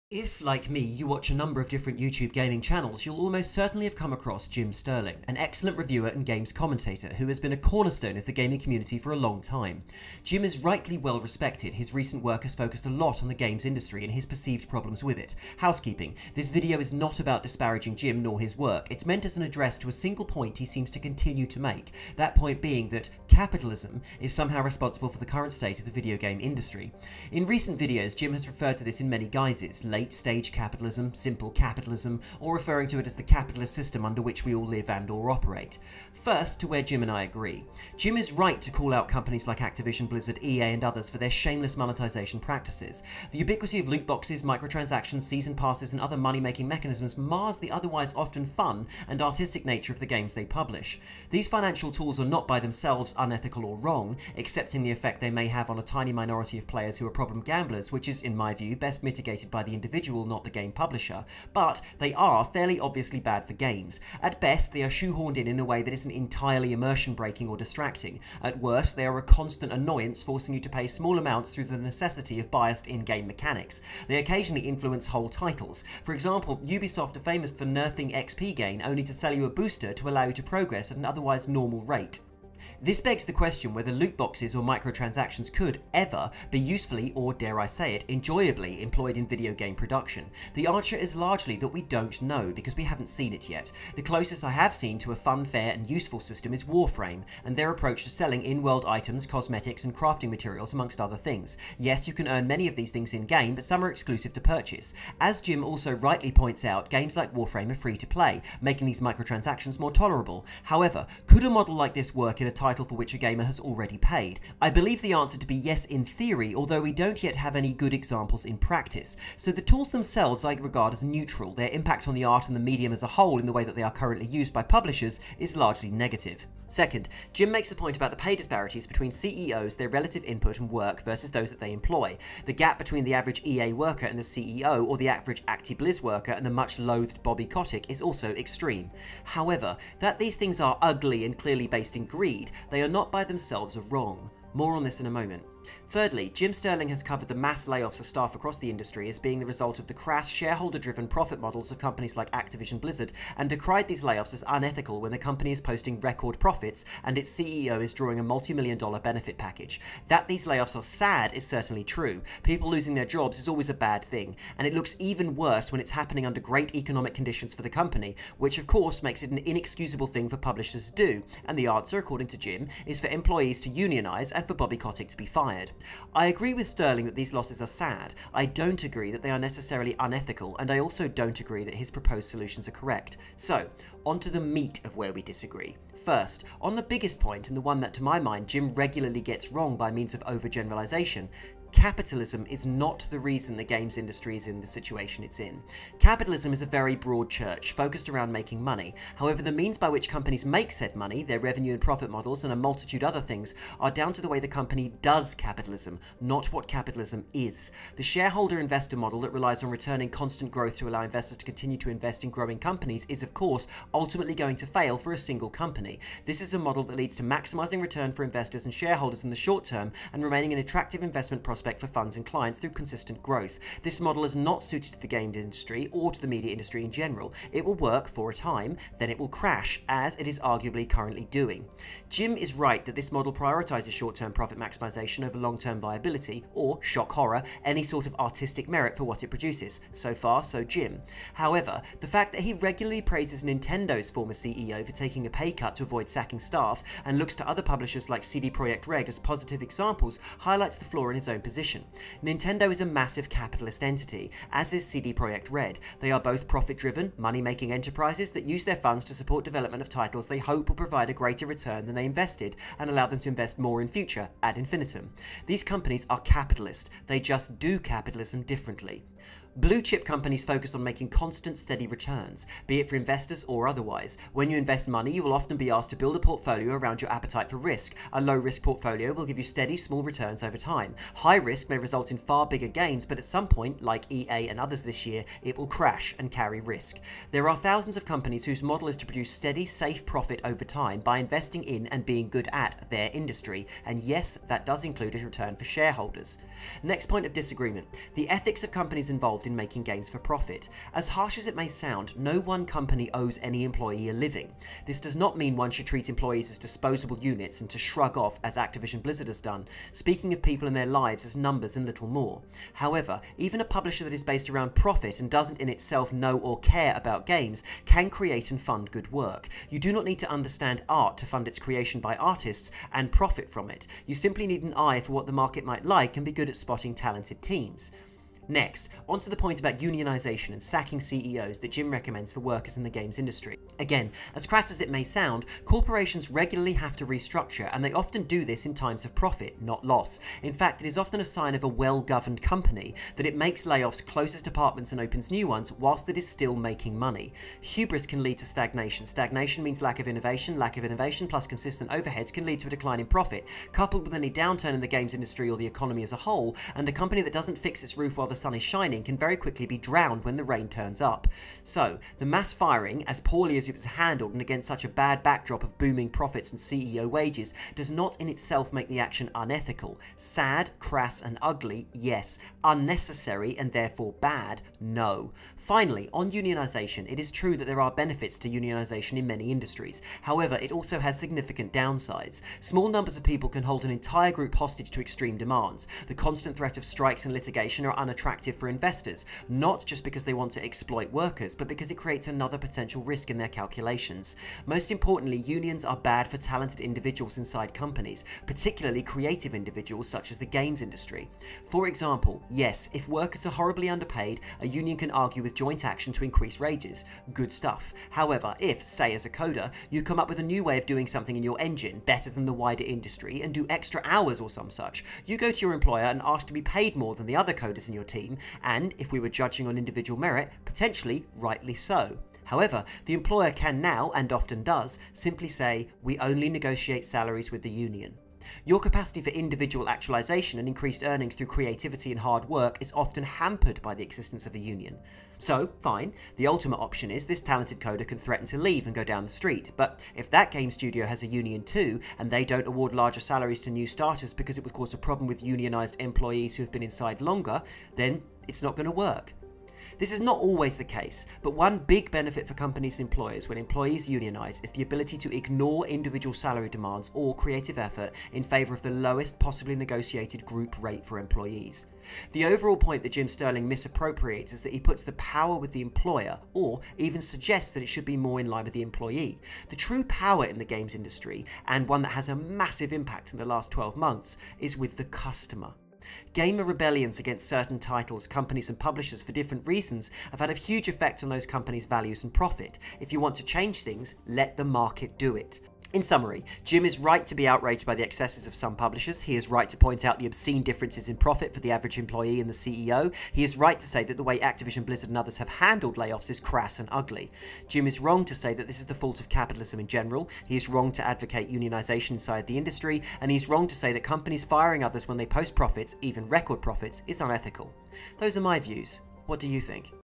If, like me, you watch a number of different YouTube gaming channels, you'll almost certainly have come across Jim Sterling, an excellent reviewer and games commentator who has been a cornerstone of the gaming community for a long time. Jim is rightly well respected. His recent work has focused a lot on the games industry and his perceived problems with it. Housekeeping. This video is not about disparaging Jim nor his work. It's meant as an address to a single point he seems to continue to make. That point being that capitalism is somehow responsible for the current state of the video game industry. In recent videos, Jim has referred to this in many guises: late-stage capitalism, simple capitalism, or referring to it as the capitalist system under which we all live and or operate. First, to where Jim and I agree. Jim is right to call out companies like Activision, Blizzard, EA and others for their shameless monetization practices. The ubiquity of loot boxes, microtransactions, season passes and other money-making mechanisms mars the otherwise often fun and artistic nature of the games they publish. These financial tools are not by themselves unethical or wrong, excepting the effect they may have on a tiny minority of players who are problem gamblers, which is, in my view, best mitigated by the individual, not the game publisher, but they are fairly obviously bad for games. At best, they are shoehorned in a way that isn't entirely immersion-breaking or distracting. At worst, they are a constant annoyance, forcing you to pay small amounts through the necessity of biased in-game mechanics. They occasionally influence whole titles. For example, Ubisoft are famous for nerfing XP gain only to sell you a booster to allow you to progress at an otherwise normal rate. This begs the question whether loot boxes or microtransactions could ever be usefully, or dare I say it, enjoyably employed in video game production. The answer is largely that we don't know, because we haven't seen it yet. The closest I have seen to a fun, fair and useful system is Warframe, and their approach to selling in-world items, cosmetics and crafting materials amongst other things. Yes, you can earn many of these things in-game, but some are exclusive to purchase. As Jim also rightly points out, games like Warframe are free to play, making these microtransactions more tolerable. However, could a model like this work in a title for which a gamer has already paid? I believe the answer to be yes in theory, although we don't yet have any good examples in practice. So the tools themselves I regard as neutral. Their impact on the art and the medium as a whole in the way that they are currently used by publishers is largely negative. Second, Jim makes a point about the pay disparities between CEOs, their relative input and work versus those that they employ. The gap between the average EA worker and the CEO, or the average Acti-Blizz worker and the much loathed Bobby Kotick, is also extreme. However, that these things are ugly and clearly based in greed, they are not by themselves wrong. More on this in a moment. Thirdly, Jim Sterling has covered the mass layoffs of staff across the industry as being the result of the crass, shareholder-driven profit models of companies like Activision Blizzard, and decried these layoffs as unethical when the company is posting record profits and its CEO is drawing a multi-million-dollar benefit package. That these layoffs are sad is certainly true. People losing their jobs is always a bad thing, and it looks even worse when it's happening under great economic conditions for the company, which of course makes it an inexcusable thing for publishers to do, and the answer, according to Jim, is for employees to unionize and for Bobby Kotick to be fired. I agree with Sterling that these losses are sad. I don't agree that they are necessarily unethical, and I also don't agree that his proposed solutions are correct. So, on to the meat of where we disagree. First, on the biggest point, and the one that to my mind Jim regularly gets wrong by means of overgeneralization, capitalism is not the reason the games industry is in the situation it's in. Capitalism is a very broad church, focused around making money. However, the means by which companies make said money, their revenue and profit models, and a multitude other things, are down to the way the company does capitalism, not what capitalism is. The shareholder-investor model that relies on returning constant growth to allow investors to continue to invest in growing companies is, of course, ultimately going to fail for a single company. This is a model that leads to maximizing return for investors and shareholders in the short term and remaining an attractive investment prospect for funds and clients through consistent growth. This model is not suited to the game industry or to the media industry in general. It will work for a time, then it will crash, as it is arguably currently doing. Jim is right that this model prioritizes short-term profit maximization over long-term viability, or, shock horror, any sort of artistic merit for what it produces. So far, so Jim. However, the fact that he regularly praises Nintendo's former CEO for taking a pay cut to avoid sacking staff, and looks to other publishers like CD Projekt Red as positive examples, highlights the flaw in his own position. Nintendo is a massive capitalist entity, as is CD Projekt Red. They are both profit-driven, money-making enterprises that use their funds to support development of titles they hope will provide a greater return than they invested and allow them to invest more in future, ad infinitum. These companies are capitalist. They just do capitalism differently. Blue chip companies focus on making constant, steady returns, be it for investors or otherwise. When you invest money, you will often be asked to build a portfolio around your appetite for risk. A low-risk portfolio will give you steady, small returns over time. High risk may result in far bigger gains, but at some point, like EA and others this year, it will crash and carry risk. There are thousands of companies whose model is to produce steady, safe profit over time by investing in and being good at their industry, and yes, that does include a return for shareholders. Next point of disagreement: the ethics of companies companies involved in making games for profit. As harsh as it may sound, no one company owes any employee a living. This does not mean one should treat employees as disposable units and to shrug off, as Activision Blizzard has done, speaking of people and their lives as numbers and little more. However, even a publisher that is based around profit and doesn't in itself know or care about games can create and fund good work. You do not need to understand art to fund its creation by artists and profit from it. You simply need an eye for what the market might like and be good at spotting talented teams. Next, onto the point about unionization and sacking CEOs that Jim recommends for workers in the games industry. Again, as crass as it may sound, corporations regularly have to restructure, and they often do this in times of profit, not loss. In fact, it is often a sign of a well-governed company that it makes layoffs, closes departments and opens new ones whilst it is still making money. Hubris can lead to stagnation. Stagnation means lack of innovation plus consistent overheads can lead to a decline in profit, coupled with any downturn in the games industry or the economy as a whole, and a company that doesn't fix its roof while the sun is shining can very quickly be drowned when the rain turns up. So, the mass firing, as poorly as it was handled and against such a bad backdrop of booming profits and CEO wages, does not in itself make the action unethical. Sad, crass and ugly, yes. Unnecessary and therefore bad, no. Finally, on unionization, it is true that there are benefits to unionization in many industries. However, it also has significant downsides. Small numbers of people can hold an entire group hostage to extreme demands. The constant threat of strikes and litigation are unattractive for investors, not just because they want to exploit workers, but because it creates another potential risk in their calculations. Most importantly, unions are bad for talented individuals inside companies, particularly creative individuals such as the games industry. For example, yes, if workers are horribly underpaid, a union can argue with joint action to increase wages. Good stuff. However, if, say as a coder, you come up with a new way of doing something in your engine better than the wider industry and do extra hours or some such, you go to your employer and ask to be paid more than the other coders in your team, and, if we were judging on individual merit, potentially rightly so. However, the employer can now, and often does, simply say, we only negotiate salaries with the union. Your capacity for individual actualization and increased earnings through creativity and hard work is often hampered by the existence of a union. So, fine, the ultimate option is this talented coder can threaten to leave and go down the street, but if that game studio has a union too, and they don't award larger salaries to new starters because it would cause a problem with unionized employees who have been inside longer, then it's not going to work. This is not always the case, but one big benefit for companies and employers when employees unionize is the ability to ignore individual salary demands or creative effort in favour of the lowest possibly negotiated group rate for employees. The overall point that Jim Sterling misappropriates is that he puts the power with the employer, or even suggests that it should be more in line with the employee. The true power in the games industry, and one that has a massive impact in the last 12 months, is with the customer. Gamer rebellions against certain titles, companies and publishers for different reasons have had a huge effect on those companies' values and profit. If you want to change things, let the market do it. In summary, Jim is right to be outraged by the excesses of some publishers. He is right to point out the obscene differences in profit for the average employee and the CEO. He is right to say that the way Activision Blizzard and others have handled layoffs is crass and ugly. Jim is wrong to say that this is the fault of capitalism in general. He is wrong to advocate unionization inside the industry, and he's wrong to say that companies firing others when they post profits, even record profits, is unethical. Those are my views. What do you think?